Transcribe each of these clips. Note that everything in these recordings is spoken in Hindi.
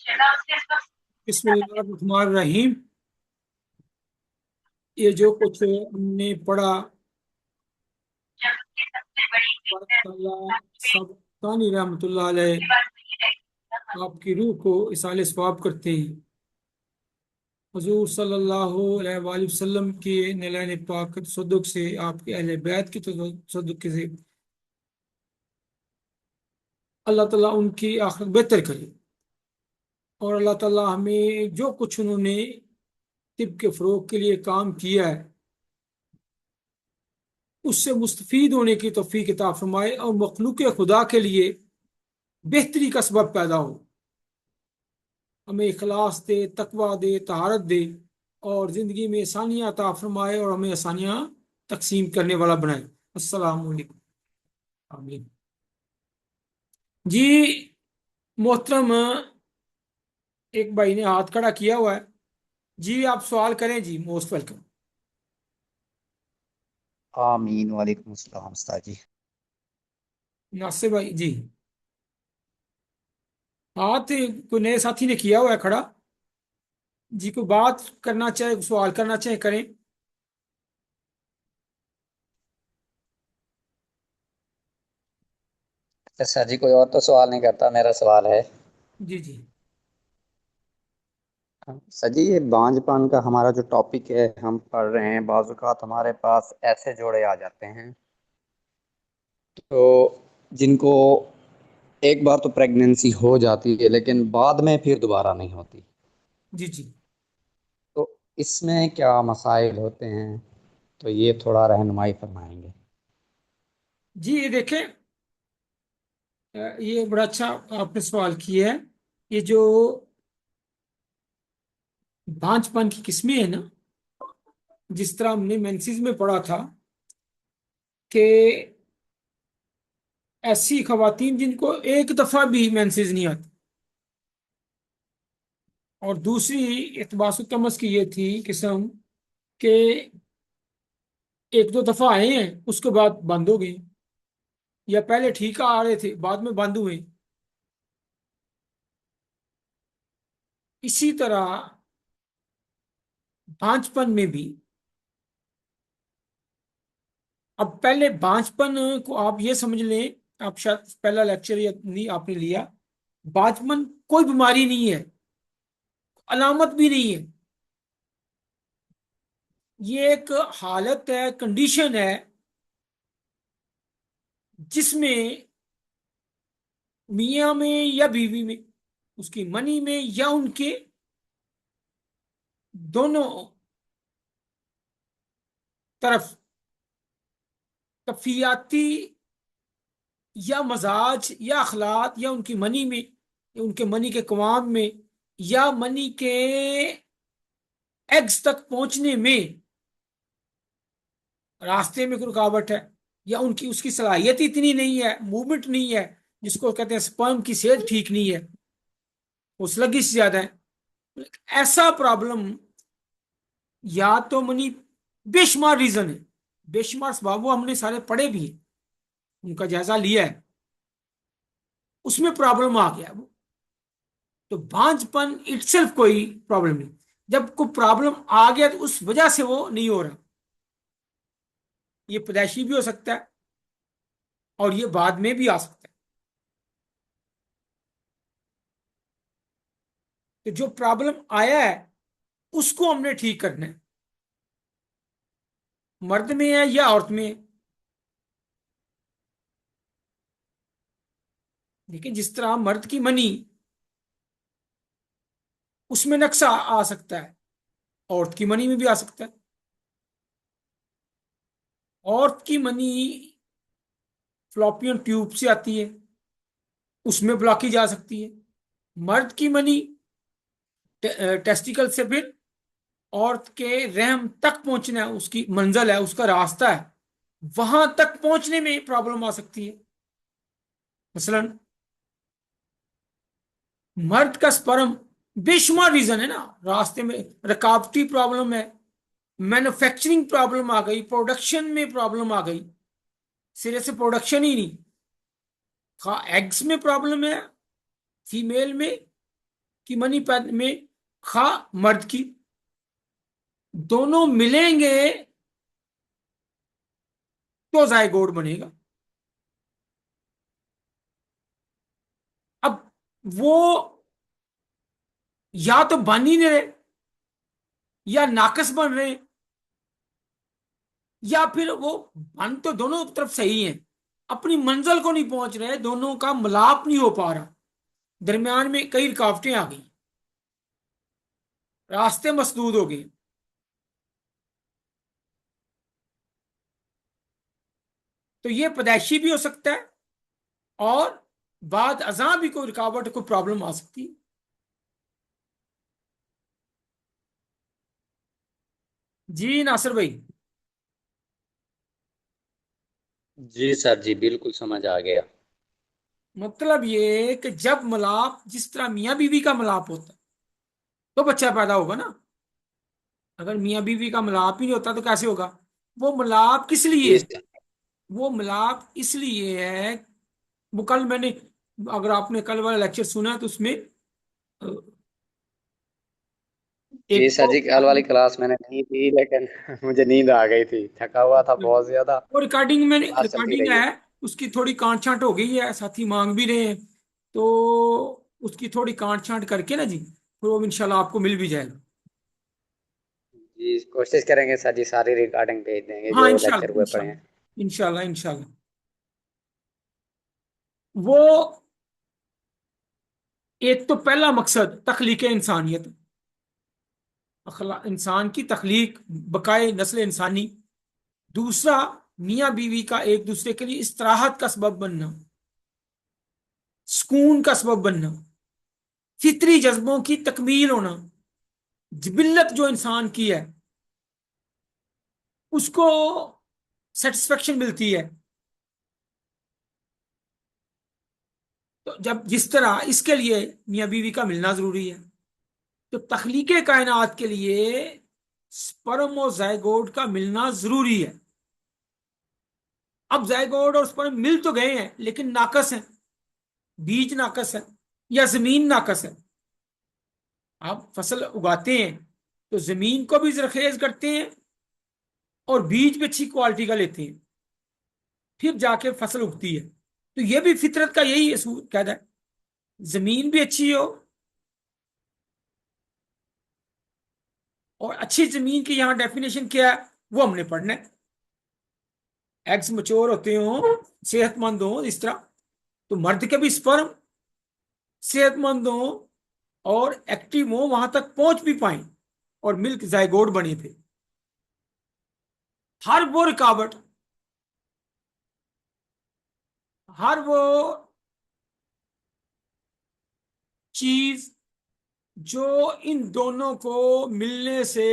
बिस्मिल्लाहिर्रहमानिर्रहीम। ये जो कुछ हमने पढ़ा, सब तानी रहमतुल्लाह अलैह आपकी रूह को इसाले सवाब करते हैं। हुजूर सल्लल्लाहु अलैहि वसल्लम के नैलान पाक तसद्दुक से, आपके अहले बैत की तसद्दुक से अल्लाह ताला उनकी आखिरत बेहतर करे। और अल्लाह ताला हमें जो कुछ उन्होंने तिब के फ़रोग के लिए काम किया है, उससे मुस्तफीद होने की तौफीक अता फरमाए और मखलूक खुदा के लिए बेहतरी का सबब पैदा हो। हमें इखलास दे, तकवा दे, तहारत दे और ज़िंदगी में आसानियाँ अता फरमाए और हमें आसानियाँ तकसीम करने वाला बनाए। अस्सलाम वालेकुम। आमीन। जी मोहतरम, एक भाई ने हाथ खड़ा किया हुआ है। जी आप सवाल करें जी, मोस्ट वेलकम। आमीन वालेकुम अस्सलाम उस्ताद जी। नासिर भाई जी, हाथ कोई नए साथी ने किया हुआ है खड़ा। जी कोई बात करना चाहे, सवाल करना चाहे करें। अच्छा जी, कोई और तो सवाल नहीं करता, मेरा सवाल है। जी जी। सर जी, ये बांझपन का हमारा जो टॉपिक है हम पढ़ रहे हैं, बाज़ औक़ात हमारे पास ऐसे जोड़े आ जाते हैं तो जिनको एक बार तो प्रेगनेंसी हो जाती है लेकिन बाद में फिर दोबारा नहीं होती। जी जी। तो इसमें क्या मसाइल होते हैं, तो ये थोड़ा रहनुमाई फरमाएंगे। जी ये देखें, ये बड़ा अच्छा आपने सवाल किया है। ये जो बांझपन की किस्में है ना, जिस तरह हमने मेंसेस में पढ़ा था कि ऐसी खवातीन जिनको एक दफा भी मेंसेस नहीं आती, और दूसरी इतबासुत तमस की ये थी किस्म के एक दो दफा आए हैं उसके बाद बंद हो गई, या पहले ठीक आ रहे थे बाद में बंद हुए। इसी तरह बांझपन में भी, अब पहले बांझपन को आप ये समझ लें, आप शायद पहला लेक्चर या नहीं आपने लिया, बांझपन कोई बीमारी नहीं है, अलामत भी नहीं है। ये एक हालत है, कंडीशन है, जिसमें मियाँ में या बीवी में, उसकी मनी में या उनके दोनों तरफ कफियाती या मजाज या अखलाक या उनकी मनी में या उनके मनी के कवाम में या मनी के एग्स तक पहुंचने में रास्ते में कोई रुकावट है, या उनकी उसकी सलाहियत इतनी नहीं है, मूवमेंट नहीं है, जिसको कहते हैं स्पर्म की सेहत ठीक नहीं है, वो स्लगिश ज्यादा है, ऐसा प्रॉब्लम, या तो मनी, बेशुमार रीजन है, बेशुमार सबब वो हमने सारे पढ़े भी हैं, उनका जायजा लिया है, उसमें प्रॉब्लम आ गया वो। तो बांझपन इटसेल्फ कोई प्रॉब्लम नहीं, जब कोई प्रॉब्लम आ गया तो उस वजह से वो नहीं हो रहा। ये पैदाइशी भी हो सकता है और ये बाद में भी आ सकता है। तो जो प्रॉब्लम आया है उसको हमने ठीक करना है, मर्द में है या औरत में है। लेकिन जिस तरह मर्द की मनी, उसमें नक्शा आ सकता है, औरत की मनी में भी आ सकता है। औरत की मनी फ्लोपियन ट्यूब से आती है, उसमें ब्लॉकी जा सकती है। मर्द की मनी टेस्टिकल से फिर औरत के रहम तक पहुंचना है, उसकी मंजिल है, उसका रास्ता है, वहां तक पहुंचने में प्रॉब्लम आ सकती है। मसलन मर्द का स्पर्म, बेशुमार रीजन है ना, रास्ते में रकावटी प्रॉब्लम है, मैन्युफैक्चरिंग प्रॉब्लम आ गई, प्रोडक्शन में प्रॉब्लम आ गई, सिरे से प्रोडक्शन ही नहीं। एग्स में प्रॉब्लम है फीमेल में, कि मनी में खा मर्द की, दोनों मिलेंगे तो जायगोट बनेगा। अब वो या तो बन ही नहीं रहे, या नाकस बन रहे, या फिर वो बन तो दोनों तरफ सही है, अपनी मंजिल को नहीं पहुंच रहे, दोनों का मिलाप नहीं हो पा रहा, दरमियान में कई रुकावटें आ गई, रास्ते मसदूद हो गए। तो ये पैदाइशी भी हो सकता है, और बाद अज़ां भी कोई रुकावट, कोई प्रॉब्लम आ सकती है। जी नासिर भाई। जी सर जी, बिल्कुल समझ आ गया। मतलब ये कि जब मिलाप जिस तरह मियाँ बीवी का मिलाप होता है तो बच्चा पैदा होगा ना। अगर मियाँ बीवी का मिलाप ही नहीं होता तो कैसे होगा? वो मिलाप किस लिए जी है? सर। वो मिलाप इसलिए है, वो कल मैंने, अगर आपने कल वाला लेक्चर सुना है तो उसमें अ, जी एक सर जी, कल वाली क्लास मैंने नहीं थी, लेकिन मुझे नींद आ गई थी, थका हुआ था बहुत ज्यादा। वो रिकॉर्डिंग में, क्लास चलती रिकॉर्डिंग रही है। है, उसकी थोड़ी काट छांट हो गई है, साथी मांग भी रहे हैं, तो उसकी थोड़ी काट छांट करके ना जी, फिर वो इंशाल्लाह आपको मिल भी जाएगा। जी कोशिश करेंगे सर जी, सारी रिकॉर्डिंग भेज देंगे हाँ जो लेक्चर इंशाल्लाह हुए पड़े हैं। इंशाल्लाह इंशाल्लाह इंशाल्लाह। वो एक तो पहला मकसद तख्लीक इंसानियत, इंसान की तख्लीक, बकाए नस्ल इंसानी। दूसरा, मियाँ बीवी का एक दूसरे के लिए इस्तराहत का सबब बनना, सुकून का सबब बनना, फितरी जज्बों की तकमील होना, जिबिल्लत जो इंसान की है उसको सेटिस्फेक्शन मिलती है। तो जब जिस तरह इसके लिए मियाँ बीवी का मिलना जरूरी है, तो तख्लीके कायनात के लिए स्पर्म और जायगोट का मिलना जरूरी है। अब जायगोट और स्पर्म मिल तो गए हैं लेकिन नाकस है, बीज नाकस है, या जमीन नाकस है। आप फसल उगाते हैं तो जमीन को भी जरखेज करते हैं, और बीज भी अच्छी क्वालिटी का लेते हैं, फिर जाके फसल उगती है। तो ये भी फितरत का यही कहता है, जमीन भी अच्छी हो, और अच्छी जमीन की यहाँ डेफिनेशन क्या है वो हमने पढ़ना है। एग्स मच्योर होते हो, सेहतमंद हो इस तरह, तो मर्द के भी स्पर्म सेहतमंद हो और एक्टिव हो, वहां तक पहुंच भी पाए, और मिल्क जायगोट बने थे। हर वो रुकावट, हर वो चीज जो इन दोनों को मिलने से,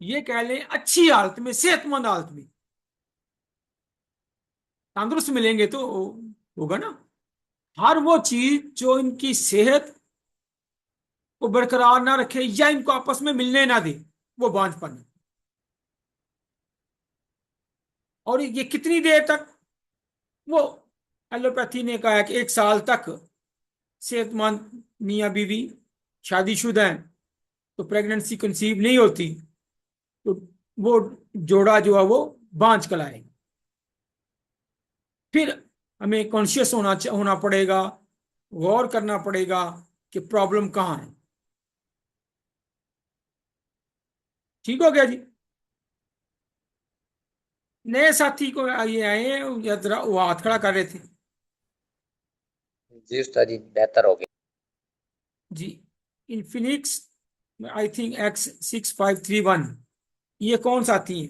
ये कह लें अच्छी हालत में, सेहतमंद हालत में, तंदुरुस्त मिलेंगे तो होगा ना। हर वो चीज जो इनकी सेहत को बरकरार ना रखे या इनको आपस में मिलने ना दे, वो बांझपन है। और ये कितनी देर तक? वो एलोपैथी ने कहा है कि 1 साल तक सेहतमंद मियाँ बीवी शादीशुदा हैं, तो प्रेगनेंसी कंसीव नहीं होती, तो वो जोड़ा जो है वो बांझ कहलाएगा। फिर हमें कॉन्शियस होना पड़ेगा, गौर करना पड़ेगा कि प्रॉब्लम कहाँ है। ठीक हो गया जी। नए साथी को ये आए हैं, या जरा वो हाथ खड़ा कर रहे थे। जी उस्ताद जी, बेहतर हो गया। जी, इन्फिनिक्स, आई थिंक X6531, ये कौन साथी है?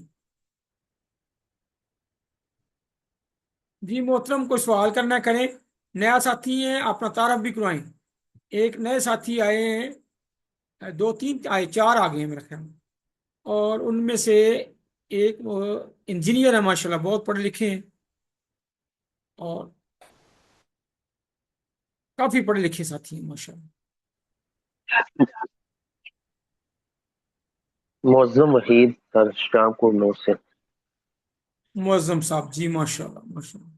जी मोहतरम, कोई सवाल करना करें। नया साथी है, अपना तारफ भी करवाएं। एक नए साथी आए हैं, 2 3 आए, 4 आ गए हैं मेरे ख्याल में। और उनमें से एक इंजीनियर है माशाल्लाह, बहुत पढ़े लिखे हैं, और काफी पढ़े लिखे साथी हैं माशाल्लाह। मुअज़्ज़म वहीद सर, शाहपुर नौ से। मुअज्जम साहब जी, माशाल्लाह माशाल्लाह।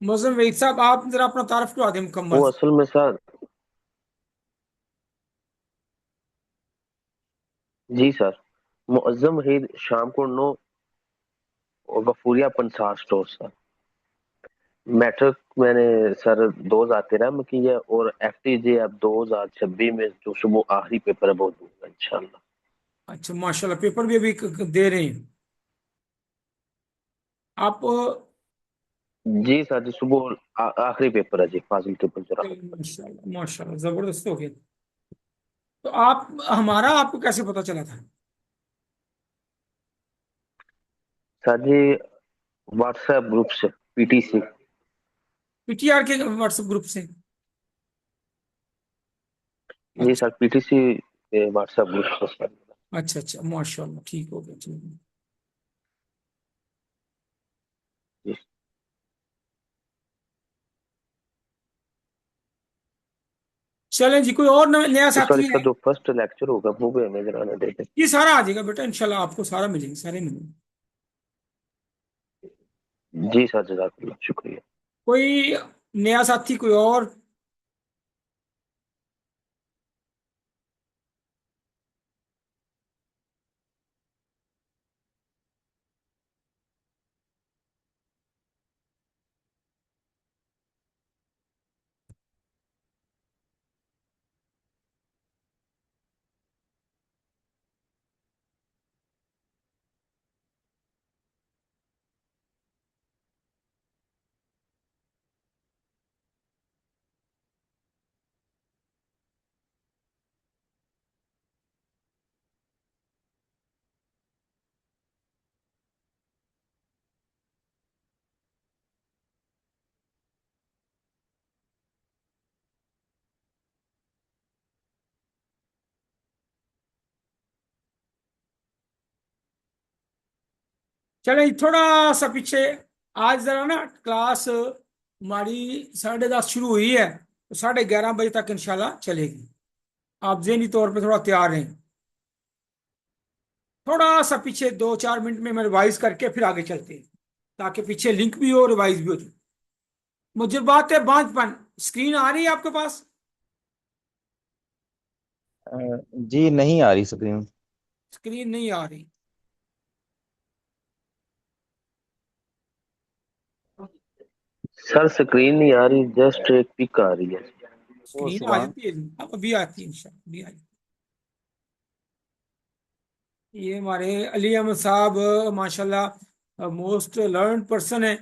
मुअज़्ज़म वहीद साहब, आप जरा अपना तारफ करवा दें वो मुकम्मल। असल में सर, जी सर, मुअज़्ज़म वहीद शाम को 9 और गफूरिया पंसार स्टोर सर। मैट्रिक मैंने सर 2013 में की है और FTJ अब 2026 में जो सुबह आखिरी पेपर है वो दूंगा इंशाल्लाह। अच्छा माशाल्लाह, पेपर भी अभी दे रहे हैं आप? जी सर, जी सुबह आखिरी पेपर है जी, फाजिल ट्रिपल जरा। माशाल्लाह माशाल्लाह, जबरदस्त हो गया। तो आप, हमारा आपको कैसे पता चला था? सर जी, व्हाट्सएप ग्रुप से, PTC। पीटीआर के व्हाट्सएप ग्रुप से? जी अच्छा सर, PTC के व्हाट्सएप ग्रुप से सर। अच्छा अच्छा, माशाल्लाह, ठीक हो गया, ठीक है। जी। चलें जी, कोई और नया तो सर साथी इसका है? जो फर्स्ट लेक्चर होगा वो भी हमें जरा दे दें। ये सारा आ जाएगा बेटा, इंशाल्लाह आपको सारा मिलेंगे, सारे मिलेंगे। जी सर, जज़ाकल्लाह, शुक्रिया। कोई नया साथी, कोई और? चलें, थोड़ा सा पीछे। आज जरा ना क्लास हमारी 10:30 शुरू हुई है, तो 11:30 बजे तक इंशाल्लाह चलेगी। आप ज़हनी तौर पे थोड़ा तैयार रहें। थोड़ा सा पीछे 2-4 मिनट में मैं रिवाइज करके फिर आगे चलते हैं, ताकि पीछे लिंक भी हो, रिवाइज भी हो जाए। मुझे बात है बांझपन, स्क्रीन आ रही है आपके पास? अ, जी नहीं आ रही स्क्रीन। स्क्रीन नहीं आ रही? सर स्क्रीन नहीं आ रही, जस्ट एक पिक आ रही है। ओ स्क्रीन आ सुबह। जाती है जी, अब अभी आती है इंशाल्लाह, अभी आ जाती है। ये हमारे अली अहमद साहब, माशाल्लाह मोस्ट लर्न पर्सन है।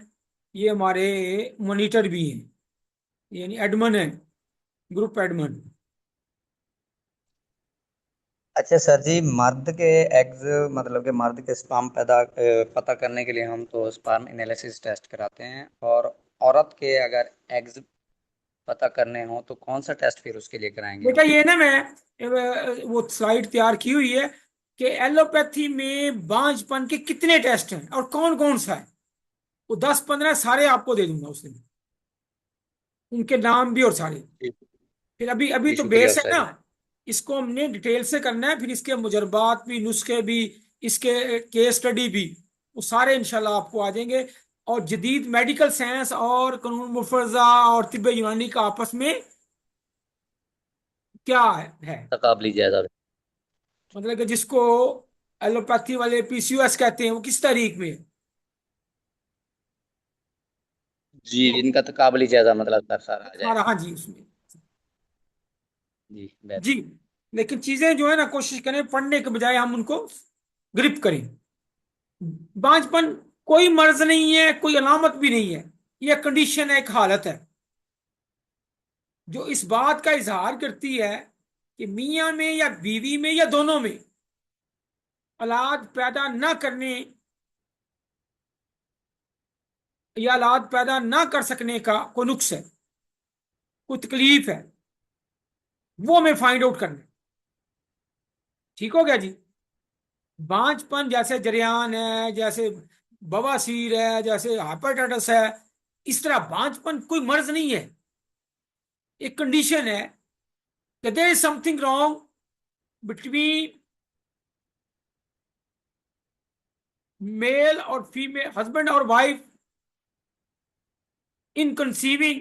ये हमारे मॉनिटर भी हैं, यानी एडमन है, ग्रुप एडमन। अच्छा सर जी, मर्द के एग्स मतलब कि मर्द के स्पर्म पता करने के लिए हम तो स्पर्म एनालिसिस टेस्ट कराते हैं, और औरत के अगर एग्स पता करने हो तो कौन सा टेस्ट फिर उसके लिए कराएंगे बेटा हम? ये ना, मैं वो स्लाइड तैयार की हुई है कि एलोपैथी में बांझपन के कितने टेस्ट हैं और कौन कौन सा है। वो 10-15 सारे आपको दे दूंगा उस दिन, उनके नाम भी और सारे। जी फिर अभी अभी जी, तो शुक्रिया बेस है उस्ताद ना, जी। इसको हमने डिटेल से करना है, फिर इसके मुजरबात भी, नुस्खे भी, इसके केस स्टडी भी, वो सारे इंशाल्लाह आपको आ जाएंगे। और जदीद मेडिकल साइंस और कानून मुफर्जा और तिब्बे यूनानी का आपस में क्या है। तकाबली जायजा। मतलब कि जिसको एलोपैथी वाले PCOS कहते हैं, वो किस तारीख में है? जी, इनका तकाबली जायजा मतलब सर सारा आ सारा, जाएगा। हाँ जी, उसमें। जी जी, बेहतर। लेकिन चीजें जो है ना, कोशिश करें पढ़ने के बजाय हम उनको ग्रिप करें। बांझपन कोई मर्ज नहीं है, कोई अलामत भी नहीं है, यह कंडीशन है, एक हालत है जो इस बात का इजहार करती है कि मियां में या बीवी में या दोनों में औलाद पैदा ना करने या औलाद पैदा ना कर सकने का कोई नुक्स है, कोई तकलीफ है, वो हमें फाइंड आउट करना है। ठीक हो गया जी? बांझपन जैसे जरियान है, जैसे बवासीर है, जैसे हाइपरटाइटिस है, इस तरह बांझपन कोई मर्ज नहीं है, एक कंडीशन है कि there is something wrong between male और फीमेल, हस्बैंड और वाइफ, इन कंसीविंग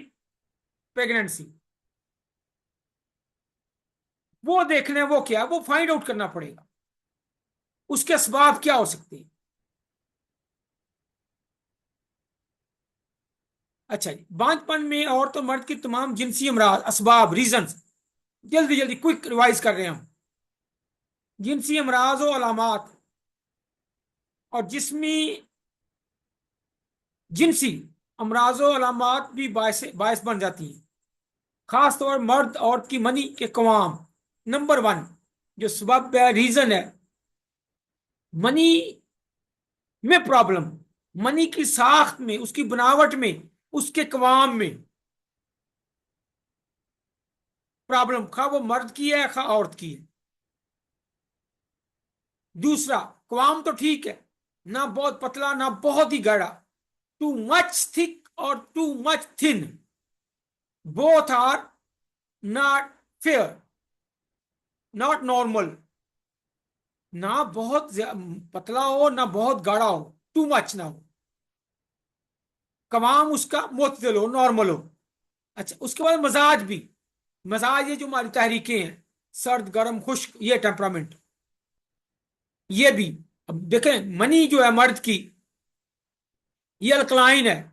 प्रेगनेंसी, वो देखना है, वो क्या है, वो फाइंड आउट करना पड़ेगा, उसके असबाब क्या हो सकते हैं। अच्छा जी, बांझपन में औरत और मर्द की तमाम जिनसी अमराज, असबाब, रीजन, जल्दी जल्दी क्विक रिवाइज कर रहे हैं हम। जिनसी अमराज और अलामात और जिस्मी जिनसी अमराज और अलामात भी बायस बायस बन जाती हैं, खासतौर मर्द औरत की मनी के कवाम। नंबर वन जो सबब है, रीजन है, मनी में प्रॉब्लम, मनी की साख्त में, उसकी बनावट में, उसके कवाम में प्रॉब्लम, खा वो मर्द की है खा औरत की है। दूसरा, कवाम तो ठीक है, ना बहुत पतला ना बहुत ही गाढ़ा, टू मच थिक और too much thin, both are not fair, not normal, ना बहुत पतला हो ना बहुत गाढ़ा हो, टू मच ना हो, कवाम उसका मुतदल हो, नॉर्मल हो। अच्छा, उसके बाद मजाज भी, मजाज ये जो हमारी तहरीकें हैं, सर्द गर्म खुश्क, ये टेम्परामेंट, ये भी। अब देखें, मनी जो है मर्द की, ये अल्कलाइन है,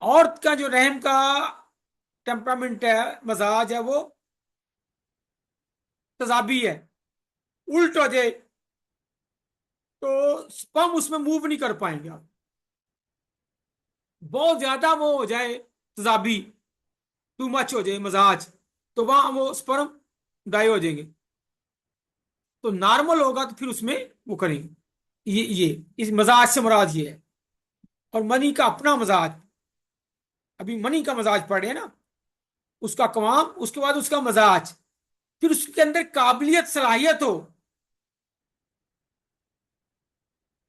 औरत का जो रहम का टेम्परामेंट है, मजाज है, वो तजाबी है। उल्ट हो जाए तो स्पर्म उसमें मूव नहीं कर पाएंगे आप, बहुत ज्यादा वो हो जाए तजाबी, टू मच हो जाए मजाज, तो वहां वो स्पर्म डाई हो जाएंगे। तो नॉर्मल होगा तो फिर उसमें वो करेंगे। ये इस मजाज से मुराद ये है। और मनी का अपना मजाज, अभी मनी का मजाज पढ़ रहे हैं ना, उसका कवाम, उसके बाद उसका मजाज, फिर उसके अंदर काबिलियत सलाहियत हो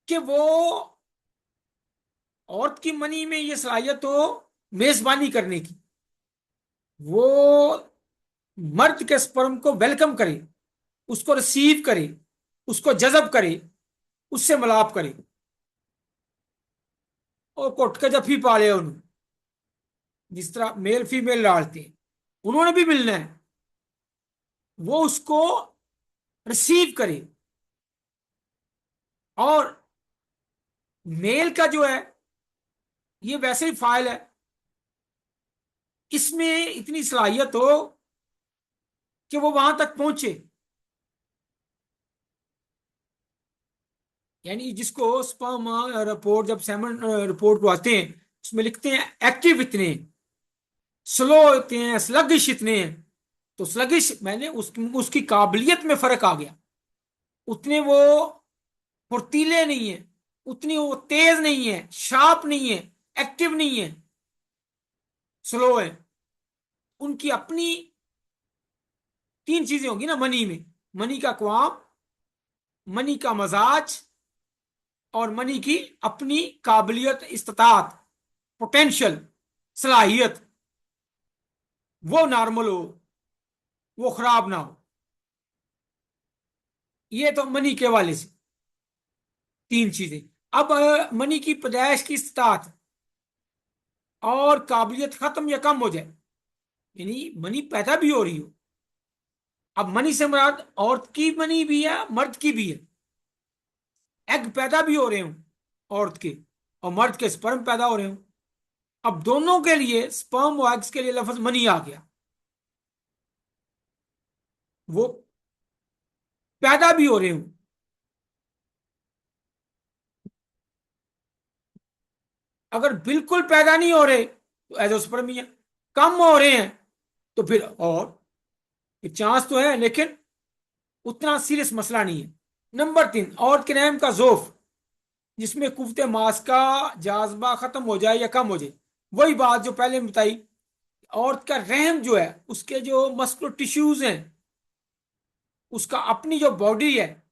कि वो, औरत की मनी में ये सलाहियत हो मेजबानी करने की, वो मर्द के स्पर्म को वेलकम करे, उसको रिसीव करे, उसको जज़ब करे, उससे मिलाप करे और कोट के जफी पाले उन्होंने, जिस तरह मेल फीमेल डालते हैं, उन्होंने भी मिलना है, वो उसको रिसीव करे। और मेल का जो है, ये वैसे ही फाइल है, इसमें इतनी सलाहियत हो कि वो वहां तक पहुंचे। यानी जिसको स्पर्म रिपोर्ट, जब सेमन रिपोर्ट को आते हैं, उसमें लिखते हैं एक्टिव इतने, स्लो इतने हैं, स्लगिश इतने हैं। तो स्लगिश मैंने उसकी काबिलियत में फर्क आ गया, उतने वो फुर्तीले नहीं है, उतनी वो तेज नहीं है, शार्प नहीं है, एक्टिव नहीं है, स्लो है। उनकी अपनी तीन चीजें होंगी ना मनी में, मनी का क्वाम, मनी का मजाज, और मनी की अपनी काबिलियत, इस्तात, पोटेंशियल, सलाहियत, वो नॉर्मल हो, वो खराब ना हो। ये तो मनी के वाले से तीन चीजें। अब मनी की पैदाइश की इस्तात और काबिलियत खत्म या कम हो जाए, यानी मनी पैदा भी हो रही हो, अब मनी से मुराद औरत की मनी भी है, मर्द की भी है, एग पैदा भी हो रहे हो औरत के, और मर्द के स्पर्म पैदा हो रहे हो। अब दोनों के लिए, स्पर्म और एग्स के लिए लफ्ज मनी आ गया, वो पैदा भी हो रहे हो। अगर बिल्कुल पैदा नहीं हो रहे तो एजोस्पर्म ही है, कम हो रहे हैं तो फिर चांस तो है, लेकिन उतना सीरियस मसला नहीं है। नंबर तीन, औरत के रहम का जोफ, जिसमें कुव्वत मास का जाज्बा खत्म हो जाए या कम हो जाए। वही बात जो पहले बताई, औरत का रहम जो है, उसके जो मस्कुलर टिश्यूज हैं, उसका अपनी जो बॉडी है,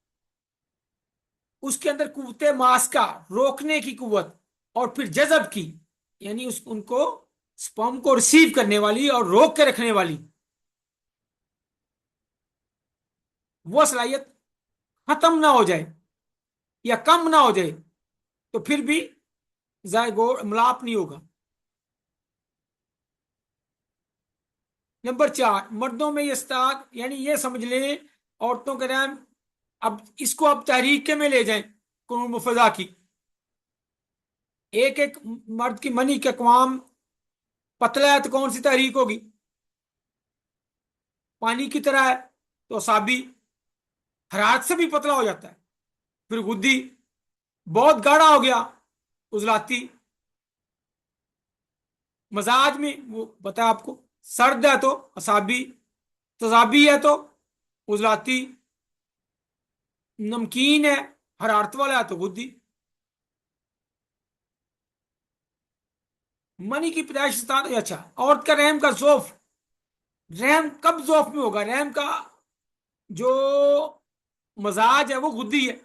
उसके अंदर कुव्वत मास का रोकने की कुव्वत, और फिर जज़ब की, यानी उस उनको स्पर्म को रिसीव करने वाली और रोक के रखने वाली, वो सलाहियत खत्म ना हो जाए या कम ना हो जाए, तो फिर भी जायगो मिलाप नहीं होगा। नंबर 4, मर्दों में ये इस्ताद, यानी ये समझ लें औरतों के रहम, अब इसको अब तहरीक के में ले जाएं, कुनून मुफजा की। एक एक मर्द की मनी के अक़वाम पतला है तो कौन सी तहरीक होगी? पानी की तरह है तो असाबी, हरारत से भी पतला हो जाता है। फिर गुद्दी, बहुत गाढ़ा हो गया उजलाती, मजाज में वो बताया आपको, सर्द है तो असाबी, तजाबी है तो उजलाती, नमकीन है हरारत वाला है तो गुद्दी। मनी की पैदाइश अच्छा, औरत का रहम का जोफ, रहम कब जोफ में होगा? रहम का जो मजाज है वो गुद्दी है,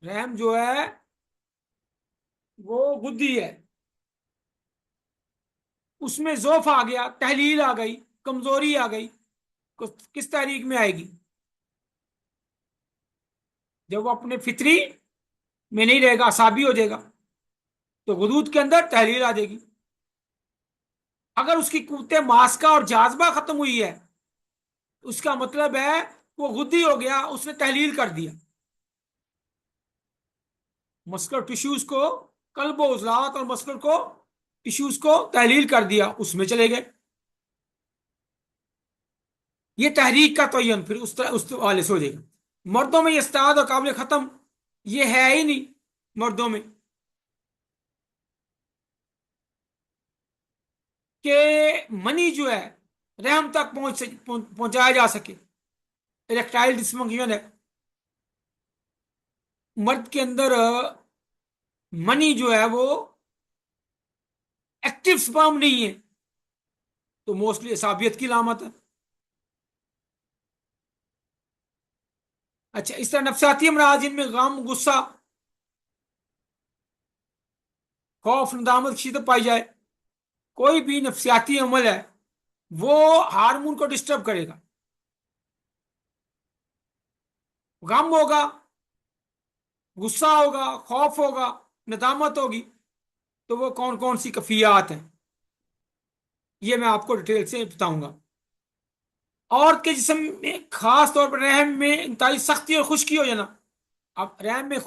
रहम जो है वो गुद्दी है, उसमें जोफ आ गया, तहलील आ गई, कमजोरी आ गई, किस तारीख में आएगी? जब वो अपने फितरी में नहीं रहेगा, असाबी हो जाएगा, तो गुदूद के अंदर तहलील आ जाएगी। अगर उसकी कुव्वते मास्का और जाजबा खत्म हुई है, उसका मतलब है वो गुद्दी हो गया, उसने तहलील कर दिया, मस्कुलर टिश्यूज को, कल्ब व उजलात और मस्कुलर को टिश्यूज को तहलील कर दिया, उसमें चले गए। ये तहरीक का तयन फिर उस वाले से हो जाएगा। मर्दों में ये इस्ताद और काबिल खत्म ये है ही नहीं। मर्दों में कि मनी जो है रहम तक पहुंचाया जा सके, इरेक्टाइल डिस्फंक्शन है मर्द के अंदर। मनी जो है वो एक्टिव स्पर्म नहीं है, तो मोस्टली असाबियत की लामत है। अच्छा, इस तरह नफसियाती अमराज जिनमें गम, गुस्सा, खौफ, नदामत, शिद्दत पाई जाए, कोई भी नफसियाती अमल है वो हार्मोन को डिस्टर्ब करेगा। गम होगा, गुस्सा होगा, खौफ होगा, नदामत होगी, तो वो कौन कौन सी कफियात हैं ये मैं आपको डिटेल से बताऊंगा। औरत के जिस्म में खास तौर पर रहम में इंतहाई सख्ती और खुश्की हो जाना। अब रहम में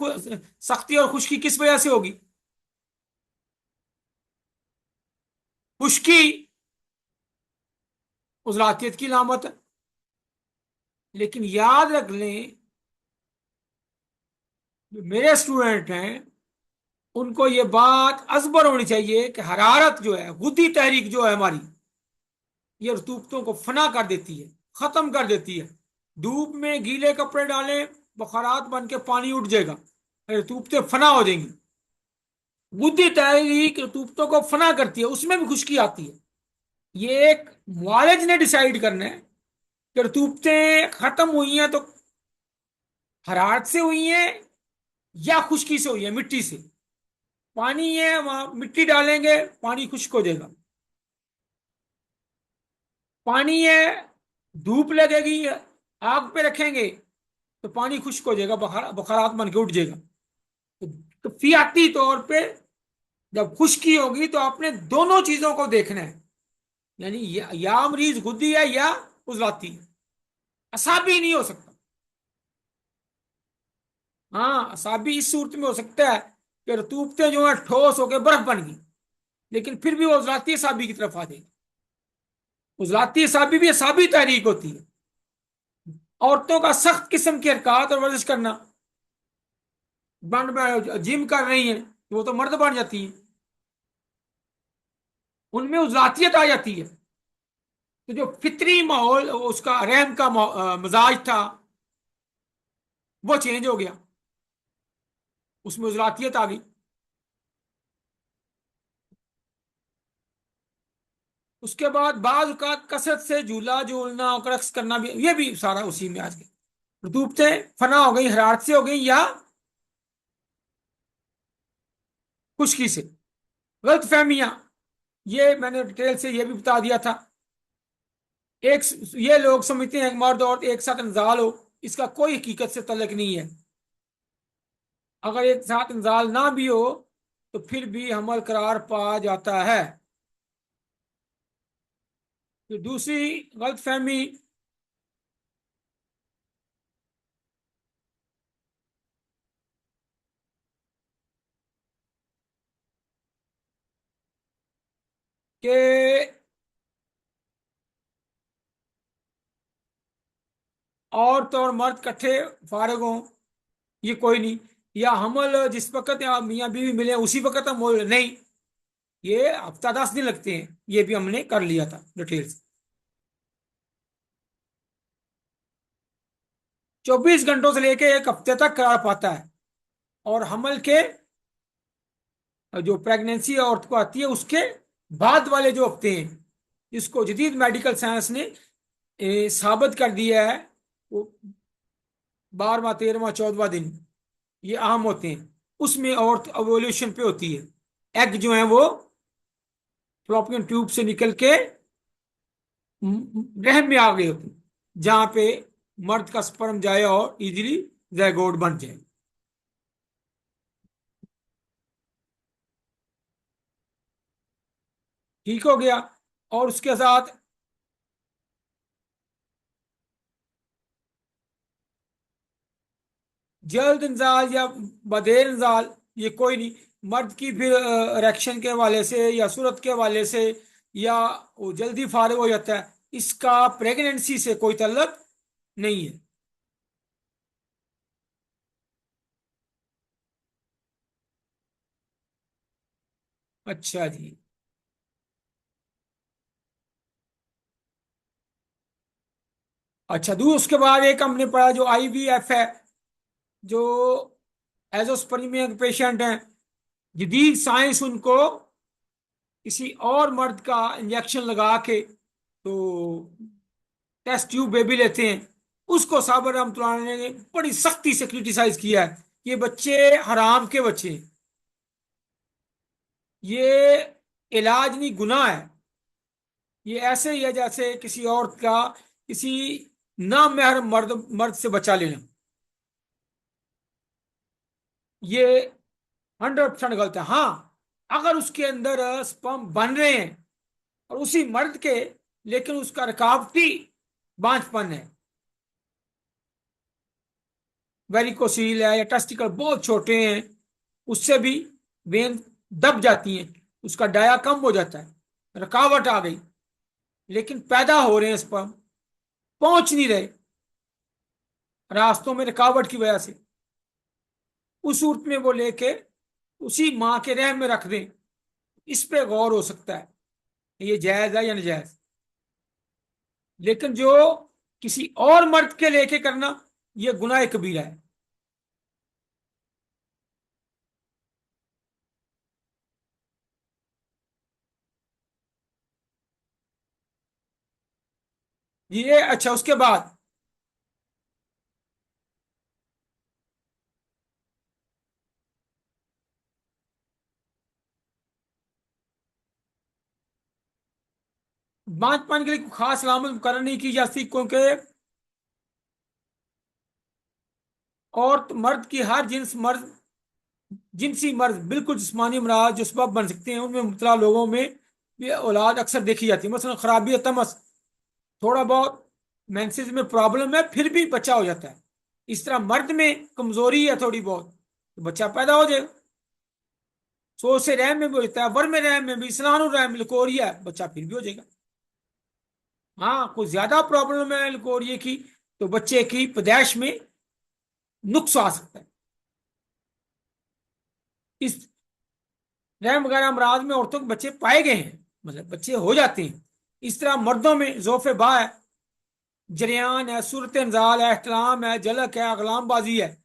सख्ती और खुश्की किस वजह से होगी? खुश्की उजलातियत की लामत है, लेकिन याद रख लें जो मेरे स्टूडेंट हैं उनको ये बात अजबर होनी चाहिए कि हरारत जो है, गुद्दी तहरीक जो है हमारी, ये रतूबतों को फना कर देती है, खत्म कर देती है। धूप में गीले कपड़े डालें, बखरात बन के पानी उठ जाएगा, रतूबतें फना हो जाएंगी। गुद्दी तहरीक रतूबतों को फना करती है, उसमें भी खुश्की आती है। ये एक मुआलिज ने डिसाइड करना है कि रतूबतें खत्म हुई हैं तो हरारत से हुई हैं या खुश्की से हुई है, मिट्टी से। पानी है वहां मिट्टी डालेंगे पानी खुश्क हो जाएगा, पानी है धूप लगेगी आग पे रखेंगे तो पानी खुश्क हो जाएगा, बखारात बन के उठ जाएगा। तो फियाती तौर पे जब खुश्की होगी तो आपने दोनों चीजों को देखना है, यानी या मरीज गुद्दी है या उजलाती है, असाबी नहीं हो सकता। हाँ, असाबी इस सूरत में हो सकता है कि रतूबतें जो है ठोस होकर बर्फ बन गई, लेकिन फिर भी वो उजलाती असाबी की तरफ आ जाएगी। उजलाती असाबी भी असाबी तहरीक होती है। औरतों का सख्त किस्म की हरकत और वर्जिश करना, जिम कर रही हैं वो तो मर्द बन जाती है, उनमें उजलातियत आ जाती है। तो जो फितरी माहौल उसका रहम का मिजाज था वो चेंज हो गया, उसमें उजलातियत आ गई। उसके बाद बाज औकात कसरत से झूला झूलना और रक्स करना भी, ये भी सारा उसी में आ गया। रतूबतें फना हो गई, हरारत से हो गई या खुश्की से। गलत फहमियां, ये मैंने डिटेल से ये भी बता दिया था। एक, ये लोग समझते हैं कि मर्द और एक साथ इंजाल हो, इसका कोई हकीकत से तल्लुक नहीं है। अगर एक साथ इंजाल ना भी हो तो फिर भी हमल करार पा जाता है। तो दूसरी गलतफहमी कि औरत और मर्द इकट्ठे फारिग हों, ये कोई नहीं, या हमल जिस वक्त या मियाँ बीवी मिले उसी वक्त हम बोल नहीं, ये हफ्ता 10 दिन लगते हैं, ये भी हमने कर लिया था डिटेल्स। 24 घंटों से लेके एक हफ्ते तक करार पाता है, और हमल के जो प्रेगनेंसी औरत को आती है उसके बाद वाले जो हफ्ते हैं, इसको जदीद मेडिकल साइंस ने साबित कर दिया है, वो 12वां 13वां 14वां दिन ये अहम होते हैं, उसमें औरत ओव्यूलेशन पे होती है, एग जो है वो फ्लोपियन ट्यूब से निकल के रहम में आ गए होते हैं, जहां पे मर्द का स्पर्म जाए और इजीली ज़ायगोट बन जाए। ठीक हो गया। और उसके साथ जल्द इंजाल या बदेर इंजाल ये कोई नहीं, मर्द की फिर इरेक्शन के हवाले से या सूरत के हवाले से, या वो जल्दी फारिग हो जाता है, इसका प्रेगनेंसी से कोई ताल्लुक नहीं है। अच्छा जी। अच्छा, उसके बाद एक हमने पढ़ा जो IVF है, जो एजोस्पर्मिया के पेशेंट हैं, जदीद साइंस उनको किसी और मर्द का इंजेक्शन लगा के तो टेस्ट ट्यूब बेबी लेते हैं, उसको साबर रहमतुल्लाह ने बड़ी सख्ती से क्रिटिसाइज किया है, ये बच्चे हराम के बच्चे हैं, ये इलाज नहीं गुनाह है, ये ऐसे ही है जैसे किसी औरत का किसी नामहरम मर्द मर्द से बचा लेना, ये 100% गलत है। हाँ, अगर उसके अंदर स्पर्म बन रहे हैं और उसी मर्द के, लेकिन उसका रुकावटी बांझपन है, वेरिकोसील है या टेस्टिकल बहुत छोटे हैं, उससे भी वेन दब जाती हैं, उसका डाया कम हो जाता है, रुकावट आ गई, लेकिन पैदा हो रहे हैं स्पर्म, पहुंच नहीं रहे रास्तों में रुकावट की वजह से, उस सूरत में वो लेके उसी माँ के रहम में रख दें, इस पे गौर हो सकता है ये जायज है या नाजायज। लेकिन जो किसी और मर्द के लेके करना, ये गुनाह कबीरा है। ये अच्छा, उसके बाद बांझपन के लिए कोई खास अलामत मुकर्रर नहीं की जा सकती, क्योंकि और मर्द की हर जिनसी मर्ज बिल्कुल जिस्मानी अमराज जो सबब बन सकते हैं, उनमें मुबतला लोगों में ये औलाद अक्सर देखी जाती है, मसलन खराबी तमस, थोड़ा बहुत मेंसेस में प्रॉब्लम है फिर भी बच्चा हो जाता है, इस तरह मर्द में कमजोरी है थोड़ी बहुत तो बच्चा पैदा हो जाएगा, सोच से रहम में भी होता है, वर में रहम में भी, सलान रहम लिकोरिया है, बच्चा फिर भी हो जाएगा। हाँ, कोई ज्यादा प्रॉब्लम है लिकोरिया की तो बच्चे की पैदाइश में नुक्स आ सकता है, इस रहम वगैरह अमराज में औरतों के बच्चे पाए गए हैं, मतलब बच्चे हो जाते हैं। इस तरह मर्दों में जोफ बा है, जरियान है, सूरत इंजाल है, एहतलाम है, झलक है, अगलामबाजी है,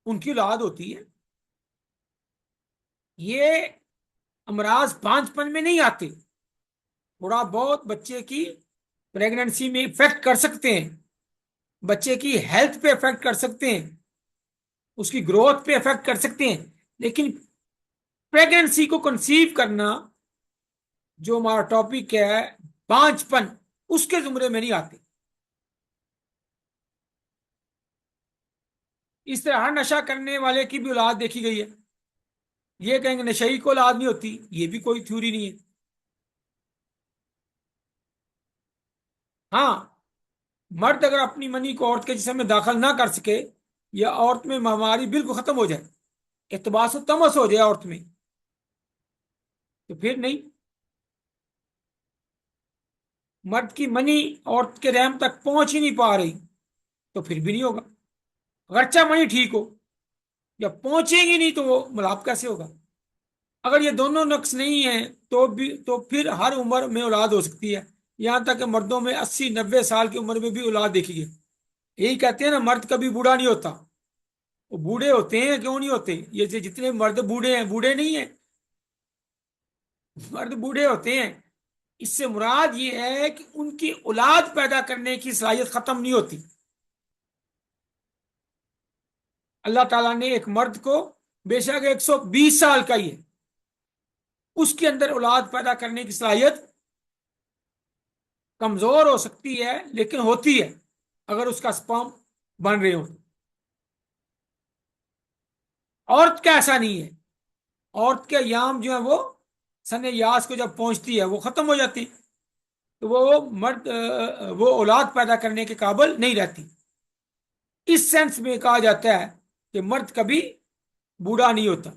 उनकी औलाद होती है। ये अमराज पांचपन में नहीं आते, थोड़ा बहुत बच्चे की प्रेगनेंसी में इफेक्ट कर सकते हैं, बच्चे की हेल्थ पे इफेक्ट कर सकते हैं, उसकी ग्रोथ पे इफेक्ट कर सकते हैं, लेकिन प्रेगनेंसी को कंसीव करना जो हमारा टॉपिक है बांझपन, उसके जुमरे में नहीं आते। इस तरह हर नशा करने वाले की भी औलाद देखी गई है, ये कहेंगे नशई को औलाद नहीं होती, ये भी कोई थ्योरी नहीं है। हाँ, मर्द अगर अपनी मनी को औरत के जिस्म में दाखिल ना कर सके, या औरत में महामारी बिल्कुल खत्म हो जाए, इतबास तमस हो जाए औरत में, तो फिर नहीं। मर्द की मनी औरत के रहम तक पहुंच ही नहीं पा रही, तो फिर भी नहीं होगा। अगरचा मनी ठीक हो, जब पहुंचेगी नहीं तो वो मिलाप कैसे होगा? अगर ये दोनों नक्स नहीं है तो भी, तो फिर हर उम्र में औलाद हो सकती है। यहां तक कि मर्दों में 80-90 साल की उम्र में भी औलाद देखी है। यही कहते हैं ना, मर्द कभी बूढ़ा नहीं होता। वो बूढ़े होते हैं, क्यों नहीं होते? ये जितने मर्द बूढ़े हैं, बूढ़े नहीं है, मर्द बूढ़े होते हैं। इससे मुराद ये है कि उनकी औलाद पैदा करने की सलाहियत खत्म नहीं होती। अल्लाह ताला ने एक मर्द को, बेशक 120 साल का ही है, उसके अंदर औलाद पैदा करने की सलाहियत कमजोर हो सकती है, लेकिन होती है अगर उसका स्पर्म बन रहे हो। औरत का ऐसा नहीं है। औरत के याम जो है वो सने यास को जब पहुंचती है वो खत्म हो जाती, तो वो मर्द वो औलाद पैदा करने के काबिल नहीं रहती। इस सेंस में कहा जाता है कि मर्द कभी बूढ़ा नहीं होता।